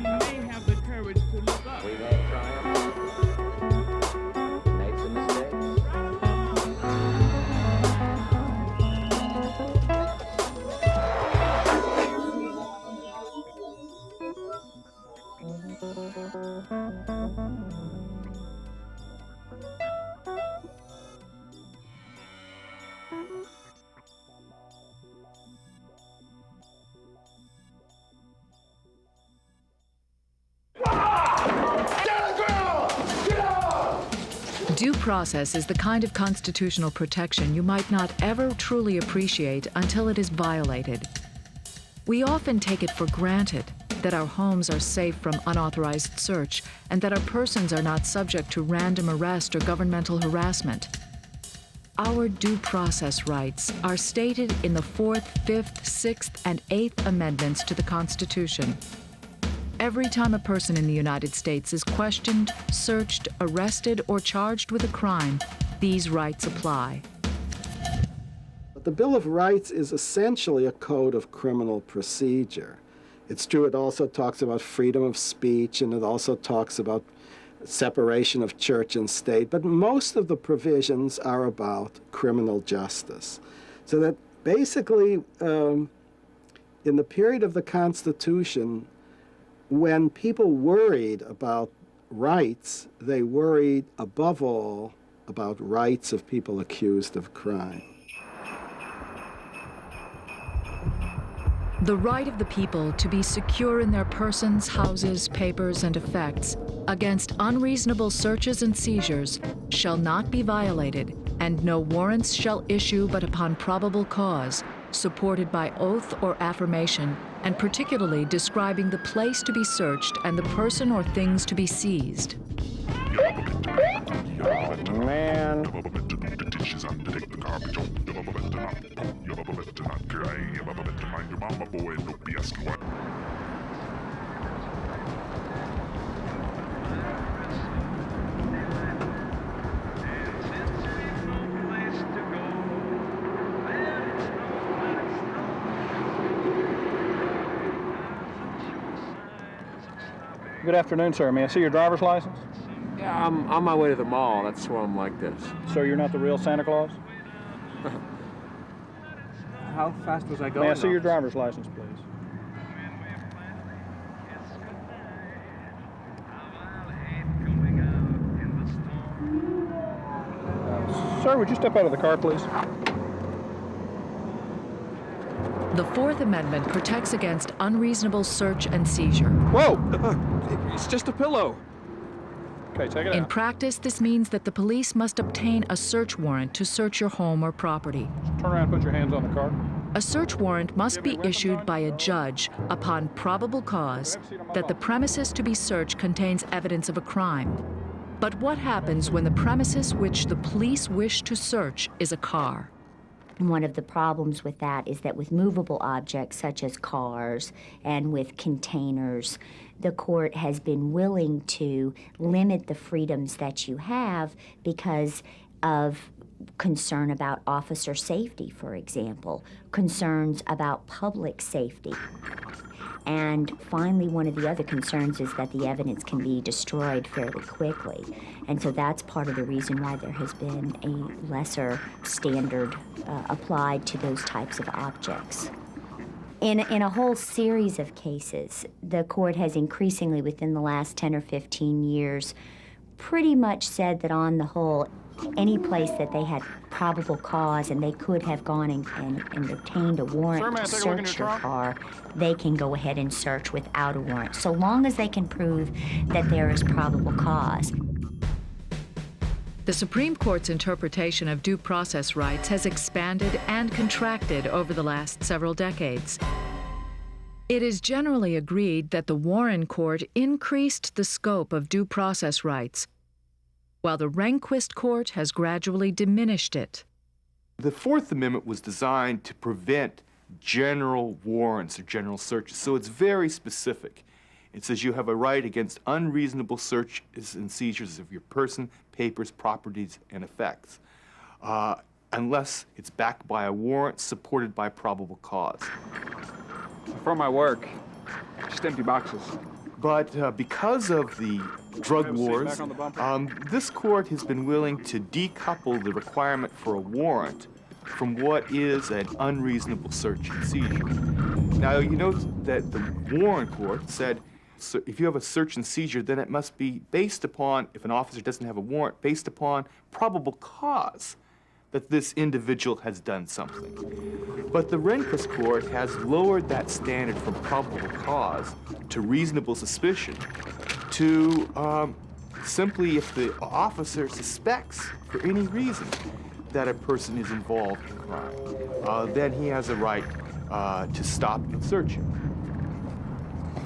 may have the courage to look up. We've had triumphs, made some mistakes. Due process is the kind of constitutional protection you might not ever truly appreciate until it is violated. We often take it for granted that our homes are safe from unauthorized search and that our persons are not subject to random arrest or governmental harassment. Our due process rights are stated in the 4th, 5th, 6th, and 8th Amendments to the Constitution. Every time a person in the United States is questioned, searched, arrested, or charged with a crime, these rights apply. But the Bill of Rights is essentially a code of criminal procedure. It's true, it also talks about freedom of speech, and it also talks about separation of church and state, but most of the provisions are about criminal justice. So that basically, in the period of the Constitution, when people worried about rights, they worried above all about rights of people accused of crime. The right of the people to be secure in their persons, houses, papers, and effects against unreasonable searches and seizures shall not be violated, and no warrants shall issue but upon probable cause, supported by oath or affirmation, and particularly describing the place to be searched and the person or things to be seized. Man. Good afternoon, sir. May I see your driver's license? Yeah, I'm on my way to the mall. That's why I'm like this. Sir, you're not the real Santa Claus? How fast was I going? May I see your driver's license, please? Sir, would you step out of the car, please? The 4th Amendment protects against unreasonable search and seizure. Whoa! It's just a pillow. Okay, take it In out. practice, this means that the police must obtain a search warrant to search your home or property. Turn around and put your hands on the car. A search warrant must be issued by a judge upon probable cause that the premises to be searched contains evidence of a crime. But what happens when the premises which the police wish to search is a car? One of the problems with that is that with movable objects such as cars and with containers, the court has been willing to limit the freedoms that you have because of concern about officer safety, for example, concerns about public safety. And finally, one of the other concerns is that the evidence can be destroyed fairly quickly. And so that's part of the reason why there has been a lesser standard applied to those types of objects. In a whole series of cases, the court has increasingly, within the last 10 or 15 years, pretty much said that on the whole, any place that they had probable cause and they could have gone and obtained a warrant to search your car, they can go ahead and search without a warrant, so long as they can prove that there is probable cause. The Supreme Court's interpretation of due process rights has expanded and contracted over the last several decades. It is generally agreed that the Warren Court increased the scope of due process rights, while the Rehnquist Court has gradually diminished it. The Fourth Amendment was designed to prevent general warrants or general searches, so it's very specific. It says you have a right against unreasonable searches and seizures of your person, papers, properties, and effects. unless it's backed by a warrant supported by probable cause. From my work, just empty boxes. But because of the drug Have a seat wars, back on the bumper. this court has been willing to decouple the requirement for a warrant from what is an unreasonable search and seizure. Now, you note that the Warren Court said, so if you have a search and seizure, then it must be based upon, if an officer doesn't have a warrant, based upon probable cause that this individual has done something. But the Rehnquist Court has lowered that standard from probable cause to reasonable suspicion to simply if the officer suspects for any reason that a person is involved in crime, then he has a right to stop and search him.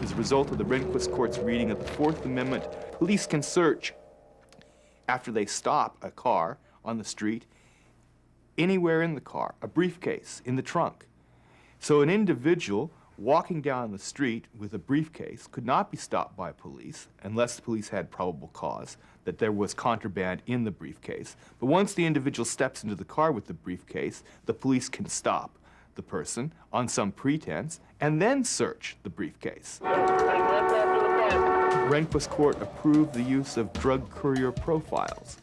As a result of the Rehnquist Court's reading of the Fourth Amendment, police can search after they stop a car on the street, anywhere in the car, a briefcase, in the trunk. So an individual walking down the street with a briefcase could not be stopped by police unless the police had probable cause that there was contraband in the briefcase. But once the individual steps into the car with the briefcase, the police can stop the person on some pretense and then search the briefcase. Rehnquist Court approved the use of drug courier profiles.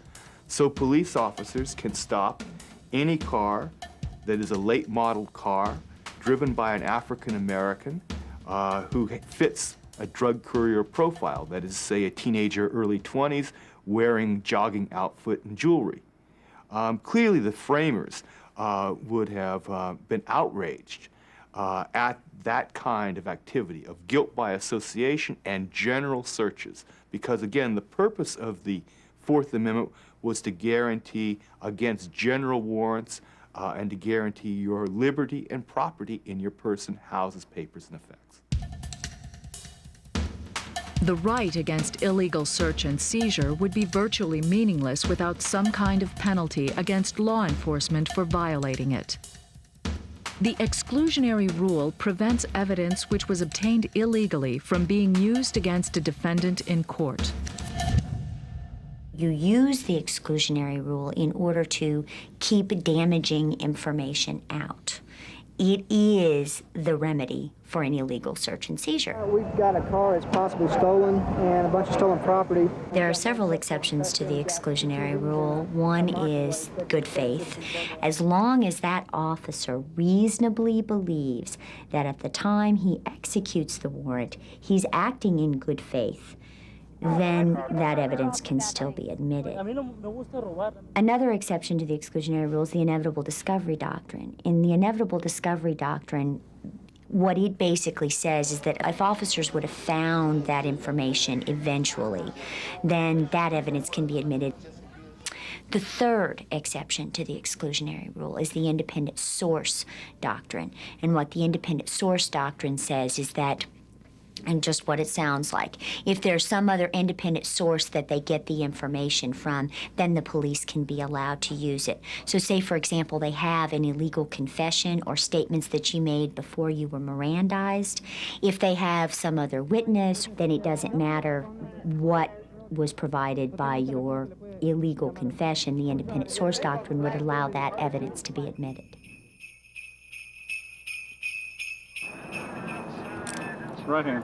So police officers can stop any car that is a late model car driven by an African American who fits a drug courier profile, that is, say, a teenager, early 20s, wearing jogging outfit and jewelry. Clearly, the framers would have been outraged at that kind of activity of guilt by association and general searches, because, again, the purpose of the Fourth Amendment was to guarantee against general warrants and to guarantee your liberty and property in your person, houses, papers, and effects. The right against illegal search and seizure would be virtually meaningless without some kind of penalty against law enforcement for violating it. The exclusionary rule prevents evidence which was obtained illegally from being used against a defendant in court. You use the exclusionary rule in order to keep damaging information out. It is the remedy for an illegal search and seizure. We've got a car that's possibly stolen and a bunch of stolen property. There are several exceptions to the exclusionary rule. One is good faith. As long as that officer reasonably believes that at the time he executes the warrant, he's acting in good faith, then that evidence can still be admitted. Another exception to the exclusionary rule is the inevitable discovery doctrine. In the inevitable discovery doctrine, what it basically says is that if officers would have found that information eventually, then that evidence can be admitted. The third exception to the exclusionary rule is the independent source doctrine. And what the independent source doctrine says is that, and just what it sounds like, if there's some other independent source that they get the information from, then the police can be allowed to use it. So say, for example, they have an illegal confession or statements that you made before you were Mirandized. If they have some other witness, then it doesn't matter what was provided by your illegal confession. The independent source doctrine would allow that evidence to be admitted. Right here.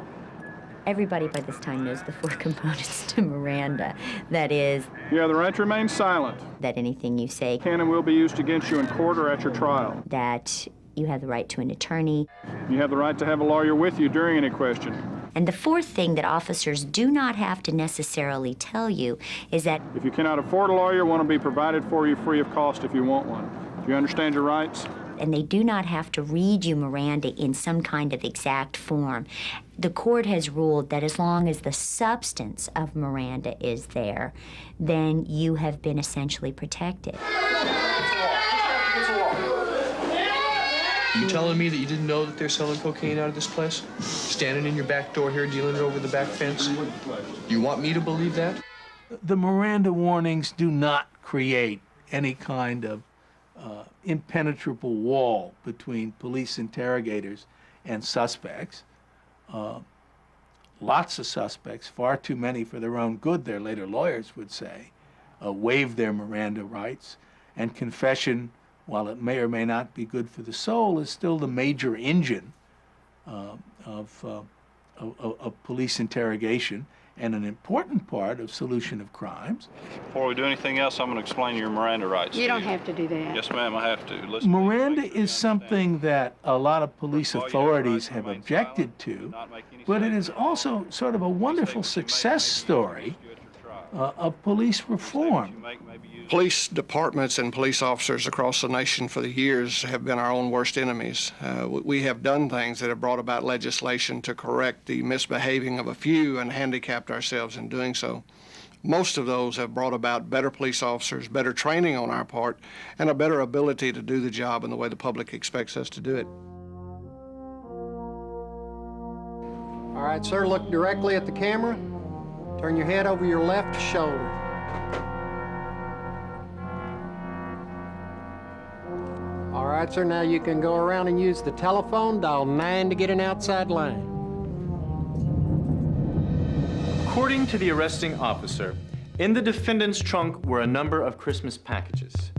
Everybody by this time knows the four components to Miranda. That is, You have the right to remain silent. that anything you say, Can and will be used against you in court or at your trial. that you have the right to an attorney. You have the right to have a lawyer with you during any question. And the fourth thing that officers do not have to necessarily tell you is that If you cannot afford a lawyer, one will be provided for you free of cost if you want one. Do you understand your rights? and they do not have to read you Miranda in some kind of exact form. The court has ruled that as long as the substance of Miranda is there, then you have been essentially protected. You telling me that you didn't know that they're selling cocaine out of this place? Standing in your back door here, dealing it over the back fence? You want me to believe that? The Miranda warnings do not create any kind of impenetrable wall between police interrogators and suspects. Lots of suspects, far too many for their own good, their later lawyers would say, waive their Miranda rights, and confession while it may or may not be good for the soul, is still the major engine of police interrogation and an important part of solution of crimes. Before we do anything else, I'm going to explain your Miranda rights. You don't have to do that. Yes, ma'am, I have to. Listen, Miranda is something that a lot of police authorities have objected to, but it is also sort of a wonderful success story of police reform. Police departments and police officers across the nation for the years have been our own worst enemies. We have done things that have brought about legislation to correct the misbehaving of a few and handicapped ourselves in doing so. Most of those have brought about better police officers, better training on our part, and a better ability to do the job in the way the public expects us to do it. All right, sir, look directly at the camera. Turn your head over your left shoulder. All right, sir, now you can go around and use the telephone, dial 9 to get an outside line. According to the arresting officer, in the defendant's trunk were a number of Christmas packages.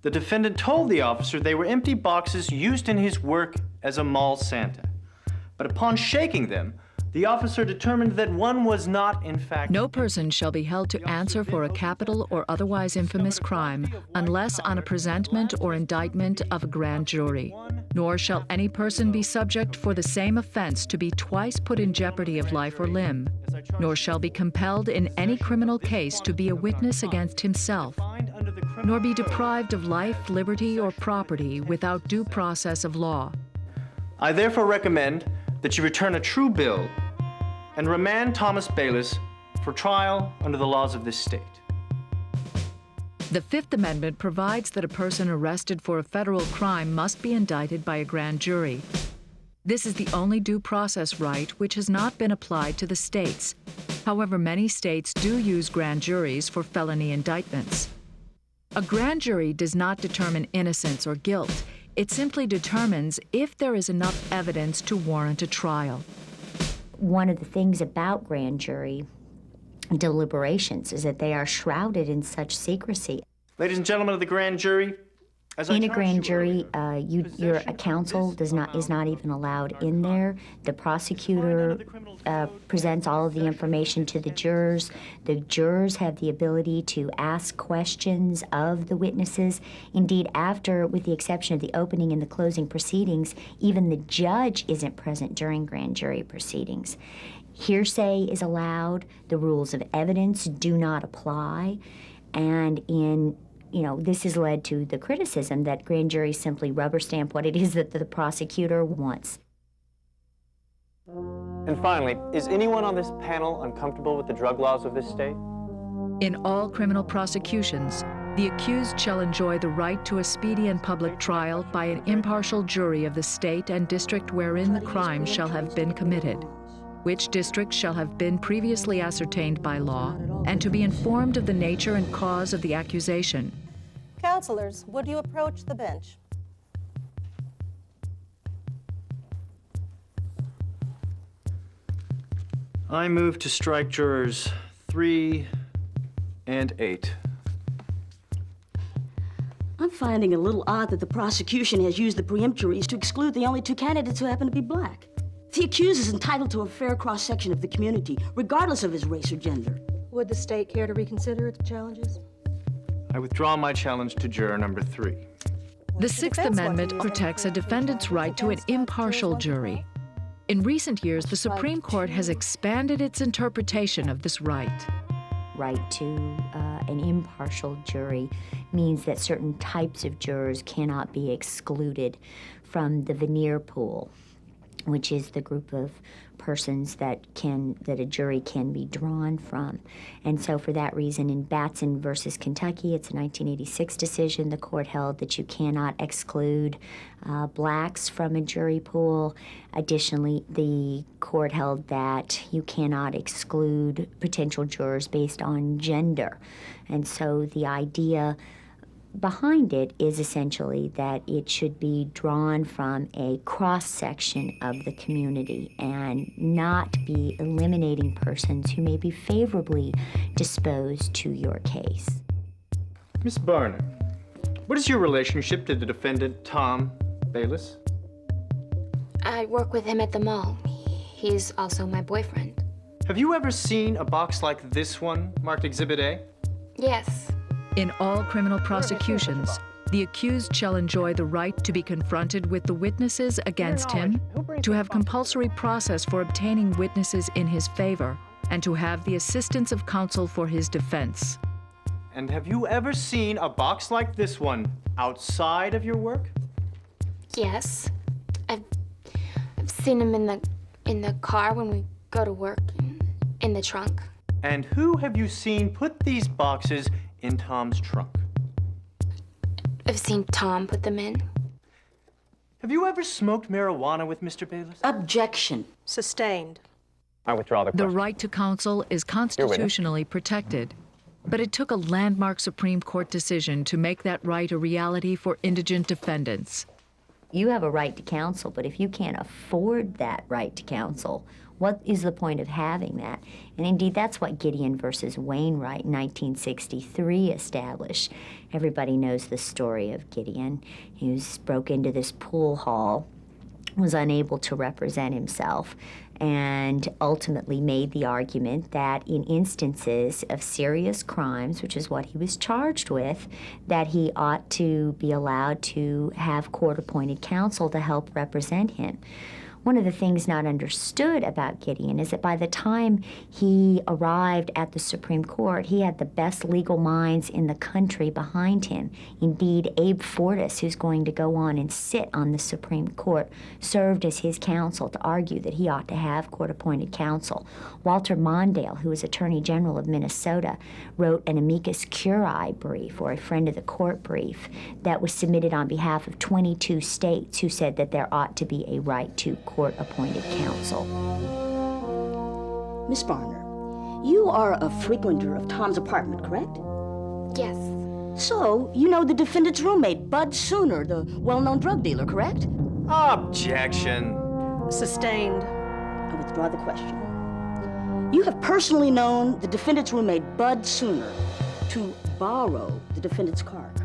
The defendant told the officer they were empty boxes used in his work as a mall Santa. But upon shaking them, the officer determined that one was not, in fact... No person shall be held to answer for a capital or otherwise infamous crime unless on a presentment or indictment of a grand jury. Nor shall any person be subject for the same offense to be twice put in jeopardy of life or limb, nor shall be compelled in any criminal case to be a witness against himself, nor be deprived of life, liberty, or property without due process of law. I therefore recommend that you return a true bill and remand Thomas Bayliss for trial under the laws of this state. The Fifth Amendment provides that a person arrested for a federal crime must be indicted by a grand jury. This is the only due process right which has not been applied to the states. However, many states do use grand juries for felony indictments. A grand jury does not determine innocence or guilt. It simply determines if there is enough evidence to warrant a trial. One of the things about grand jury deliberations is that they are shrouded in such secrecy. Ladies and gentlemen of the grand jury, in a grand jury, your counsel is not even allowed in there. The prosecutor presents all of the information to the jurors. The jurors have the ability to ask questions of the witnesses. Indeed, after, with the exception of the opening and the closing proceedings, even the judge isn't present during grand jury proceedings. Hearsay is allowed. The rules of evidence do not apply. And this has led to the criticism that grand juries simply rubber stamp what it is that the prosecutor wants. And finally, is anyone on this panel uncomfortable with the drug laws of this state? In all criminal prosecutions, the accused shall enjoy the right to a speedy and public trial by an impartial jury of the state and district wherein the crime shall have been committed, which district shall have been previously ascertained by law, and to be informed of the nature and cause of the accusation. Counselors, would you approach the bench? I move to strike jurors 3 and 8. I'm finding it a little odd that the prosecution has used the preemptories to exclude the only 2 candidates who happen to be black. The accused is entitled to a fair cross-section of the community, regardless of his race or gender. Would the state care to reconsider its challenges? I withdraw my challenge to juror number 3. The Sixth Amendment protects a defendant's right to an impartial jury. In recent years, the Supreme Court has expanded its interpretation of this right. Right to an impartial jury means that certain types of jurors cannot be excluded from the veneer pool, which is the group of persons that a jury can be drawn from. And so for that reason, in Batson versus Kentucky, it's a 1986 decision, the court held that you cannot exclude blacks from a jury pool. Additionally, the court held that you cannot exclude potential jurors based on gender. And so the idea behind it is essentially that it should be drawn from a cross-section of the community and not be eliminating persons who may be favorably disposed to your case. Ms. Barner, What is your relationship to the defendant, Tom Bayless? I work with him at the mall. He's also my boyfriend. Have you ever seen a box like this one, marked Exhibit A? Yes. In all criminal prosecutions, the accused shall enjoy the right to be confronted with the witnesses against him, to have compulsory process for obtaining witnesses in his favor, and to have the assistance of counsel for his defense. And have you ever seen a box like this one outside of your work? Yes. I've seen him in the car when we go to work, in the trunk. And who have you seen put these boxes in Tom's trunk? I've seen Tom put them in. Have you ever smoked marijuana with Mr. Bayless? Objection. Sustained. I withdraw the question. The right to counsel is constitutionally protected, but it took a landmark Supreme Court decision to make that right a reality for indigent defendants. You have a right to counsel, but if you can't afford that right to counsel, what is the point of having that? And indeed, that's what Gideon versus Wainwright in 1963 established. Everybody knows the story of Gideon. He broke into this pool hall, was unable to represent himself, and ultimately made the argument that in instances of serious crimes, which is what he was charged with, that he ought to be allowed to have court-appointed counsel to help represent him. One of the things not understood about Gideon is that by the time he arrived at the Supreme Court, he had the best legal minds in the country behind him. Indeed, Abe Fortas, who's going to go on and sit on the Supreme Court, served as his counsel to argue that he ought to have court-appointed counsel. Walter Mondale, who was Attorney General of Minnesota, wrote an amicus curiae brief, or a friend of the court brief, that was submitted on behalf of 22 states who said that there ought to be a right to court-appointed counsel. Miss Barner, you are a frequenter of Tom's apartment, correct? Yes. So, you know the defendant's roommate, Bud Sooner, the well-known drug dealer, correct? Objection. Sustained. I withdraw the question. You have personally known the defendant's roommate, Bud Sooner, to borrow the defendant's car, correct?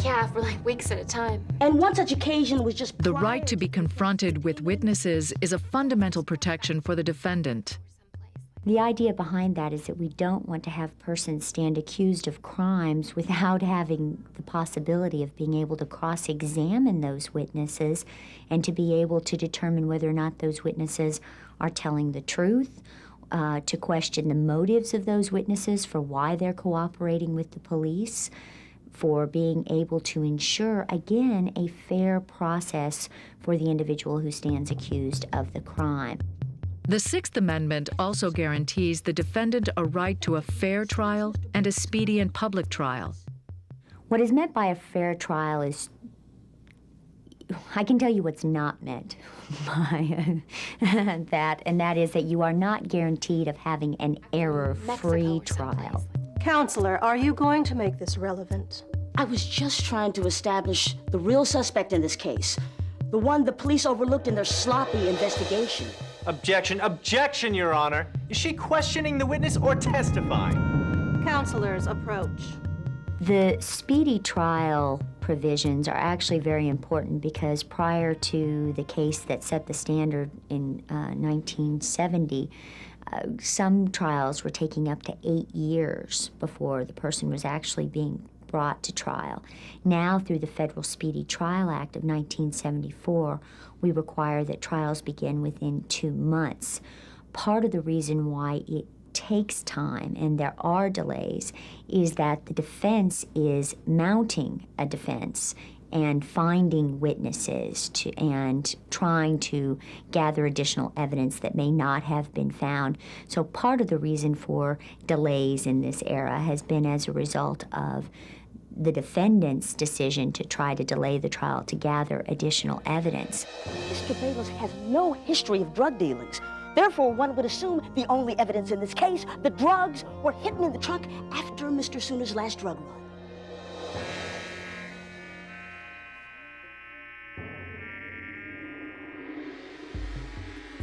Yeah, for like weeks at a time. And one such occasion was just The right to be confronted with witnesses is a fundamental protection for the defendant. The idea behind that is that we don't want to have persons stand accused of crimes without having the possibility of being able to cross-examine those witnesses and to be able to determine whether or not those witnesses are telling the truth, to question the motives of those witnesses for why they're cooperating with the police, for being able to ensure, again, a fair process for the individual who stands accused of the crime. The Sixth Amendment also guarantees the defendant a right to a fair trial and a speedy and public trial. What is meant by a fair trial is, I can tell you what's not meant by that, and that is that you are not guaranteed of having an error-free trial. Counselor, are you going to make this relevant? I was just trying to establish the real suspect in this case, the one the police overlooked in their sloppy investigation. Objection, objection, Your Honor. Is she questioning the witness or testifying? Counselors, approach. The speedy trial provisions are actually very important because prior to the case that set the standard in 1970, some trials were taking up to 8 years before the person was actually being brought to trial. Now, through the Federal Speedy Trial Act of 1974, we require that trials begin within 2 months. Part of the reason why it takes time and there are delays is that the defense is mounting a defense and finding witnesses and trying to gather additional evidence that may not have been found. So part of the reason for delays in this era has been as a result of the defendant's decision to try to delay the trial to gather additional evidence. Mr. Bayless has no history of drug dealings. Therefore, one would assume the only evidence in this case, the drugs, were hidden in the trunk after Mr. Sooner's last drug run.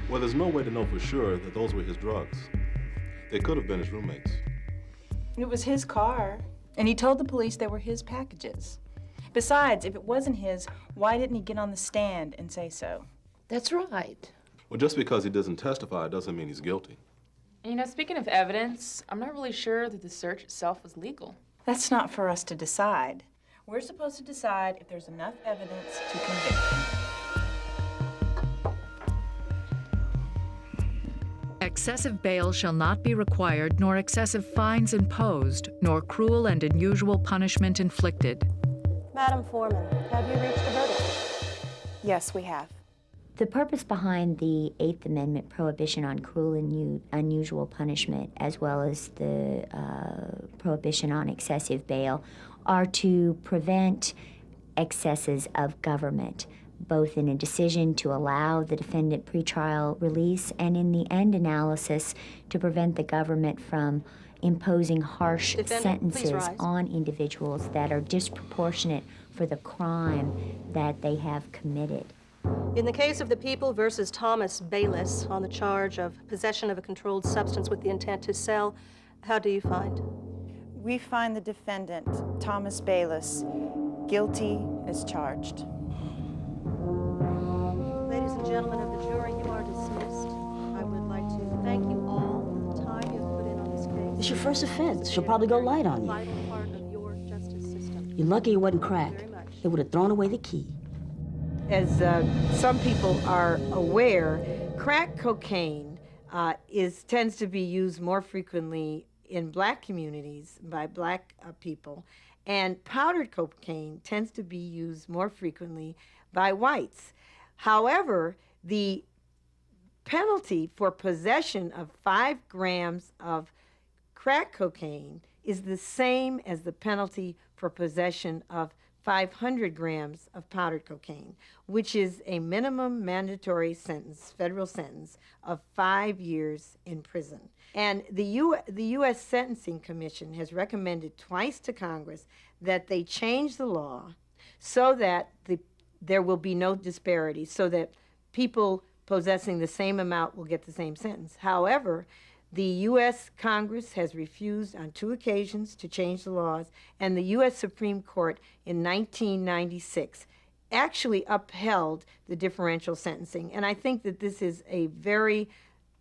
Well, there's no way to know for sure that those were his drugs. They could have been his roommates. It was his car, and he told the police they were his packages. Besides, if it wasn't his, why didn't he get on the stand and say so? That's right. Well, just because he doesn't testify doesn't mean he's guilty. You know, speaking of evidence, I'm not really sure that the search itself was legal. That's not for us to decide. We're supposed to decide if there's enough evidence to convict him. Excessive bail shall not be required, nor excessive fines imposed, nor cruel and unusual punishment inflicted. Madam Foreman, have you reached a verdict? Yes, we have. The purpose behind the Eighth Amendment prohibition on cruel and unusual punishment, as well as the prohibition on excessive bail, are to prevent excesses of government, both in a decision to allow the defendant pretrial release and in the end analysis to prevent the government from imposing harsh sentences on individuals that are disproportionate for the crime that they have committed. In the case of the People versus Thomas Bayliss on the charge of possession of a controlled substance with the intent to sell, how do you find? We find the defendant, Thomas Bayliss, guilty as charged. Ladies and gentlemen of the jury, you are dismissed. I would like to thank you all for the time you have put in on this case. It's your first offense. She'll probably go light on you. Vital part of your justice system. You're lucky it wasn't crack. They would have thrown away the key. As some people are aware, crack cocaine tends to be used more frequently in black communities by black people, and powdered cocaine tends to be used more frequently by whites. However, the penalty for possession of 5 grams of crack cocaine is the same as the penalty for possession of 500 grams of powdered cocaine, which is a minimum mandatory sentence, federal sentence, of 5 years in prison. And the U.S. Sentencing Commission has recommended twice to Congress that they change the law so that there will be no disparity, so that people possessing the same amount will get the same sentence. However, the U.S. Congress has refused on 2 occasions to change the laws, and the U.S. Supreme Court in 1996 actually upheld the differential sentencing. And I think that this is a very,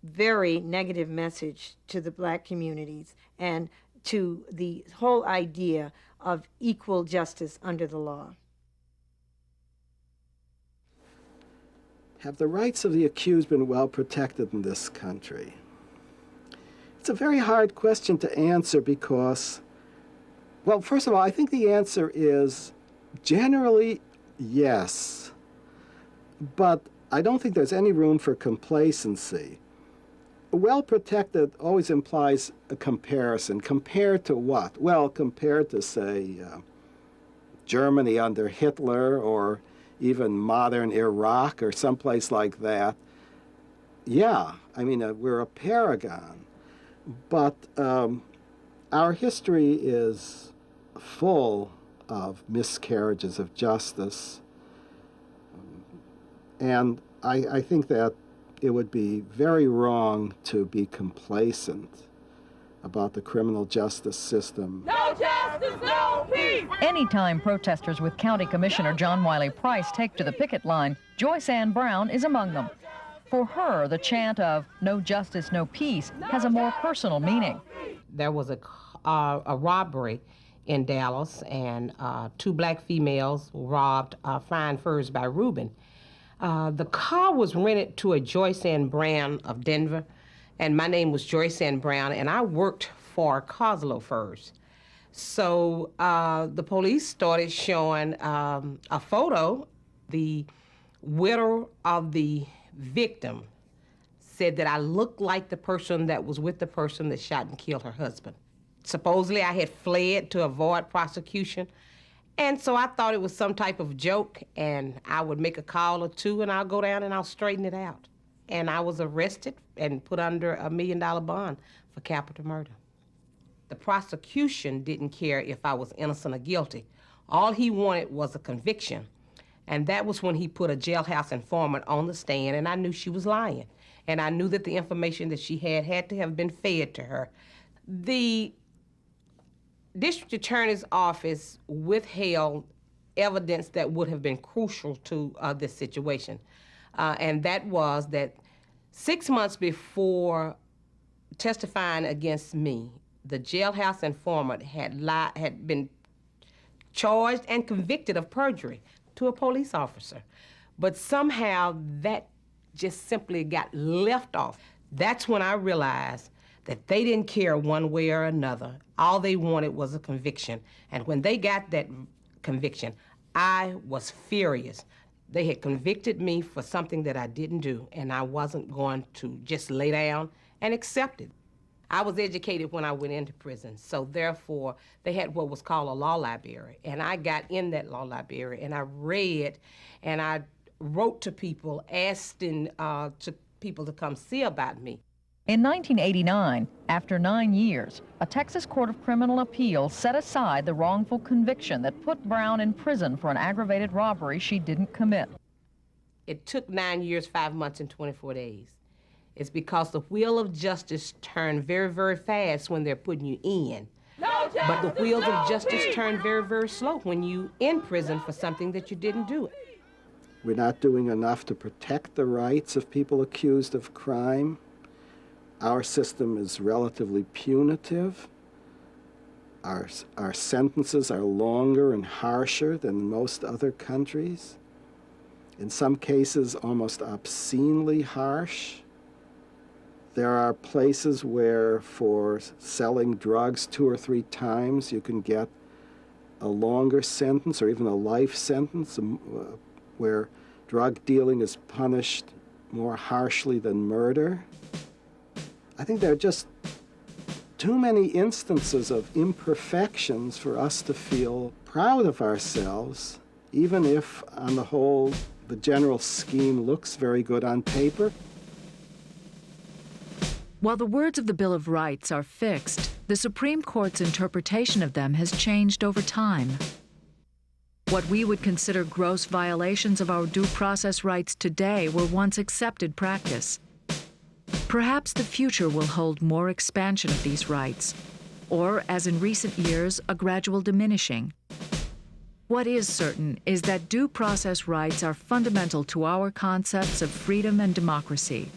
very negative message to the black communities and to the whole idea of equal justice under the law. Have the rights of the accused been well protected in this country? It's a very hard question to answer because, well, first of all, I think the answer is generally yes. But I don't think there's any room for complacency. Well protected always implies a comparison. Compared to what? Well, compared to, say, Germany under Hitler or even modern Iraq or someplace like that. Yeah, I mean, we're a paragon. But our history is full of miscarriages of justice. And I think that it would be very wrong to be complacent about the criminal justice system. No justice, no peace! Anytime protesters with County Commissioner John Wiley Price take to the picket line, Joyce Ann Brown is among them. For her, the chant of "no justice, no peace" has a more personal meaning. There was a robbery in Dallas, and 2 black females robbed Fine Furs by Reuben. The car was rented to a Joyce Ann Brown of Denver, and my name was Joyce Ann Brown, and I worked for Coslow Furs. So the police started showing a photo. The widow of the victim said that I looked like the person that was with the person that shot and killed her husband. Supposedly I had fled to avoid prosecution, and so I thought it was some type of joke, and I would make a call or 2 and I'll go down and I'll straighten it out. And I was arrested and put under a $1 million bond for capital murder. The prosecution didn't care if I was innocent or guilty. All he wanted was a conviction. And that was when he put a jailhouse informant on the stand, and I knew she was lying. And I knew that the information that she had to have been fed to her. The district attorney's office withheld evidence that would have been crucial to this situation. And that was that 6 months before testifying against me, the jailhouse informant had been charged and convicted of perjury to a police officer. But somehow that just simply got left off. That's when I realized that they didn't care one way or another. All they wanted was a conviction. And when they got that conviction, I was furious. They had convicted me for something that I didn't do, and I wasn't going to just lay down and accept it. I was educated when I went into prison, so therefore they had what was called a law library, and I got in that law library, and I read, and I wrote to people, asking to people to come see about me. In 1989, after 9 years, a Texas Court of Criminal Appeals set aside the wrongful conviction that put Brown in prison for an aggravated robbery she didn't commit. It took 9 years, 5 months, and 24 days. It's because the wheel of justice turn very, very fast when they're putting you in. But the wheels of justice turn very, very slow when you in prison for something that you didn't do. We're not doing enough to protect the rights of people accused of crime. Our system is relatively punitive. Our sentences are longer and harsher than most other countries. In some cases, almost obscenely harsh. There are places where for selling drugs 2 or 3 times you can get a longer sentence or even a life sentence, where drug dealing is punished more harshly than murder. I think there are just too many instances of imperfections for us to feel proud of ourselves, even if, on the whole, the general scheme looks very good on paper. While the words of the Bill of Rights are fixed, the Supreme Court's interpretation of them has changed over time. What we would consider gross violations of our due process rights today were once accepted practice. Perhaps the future will hold more expansion of these rights, or, as in recent years, a gradual diminishing. What is certain is that due process rights are fundamental to our concepts of freedom and democracy.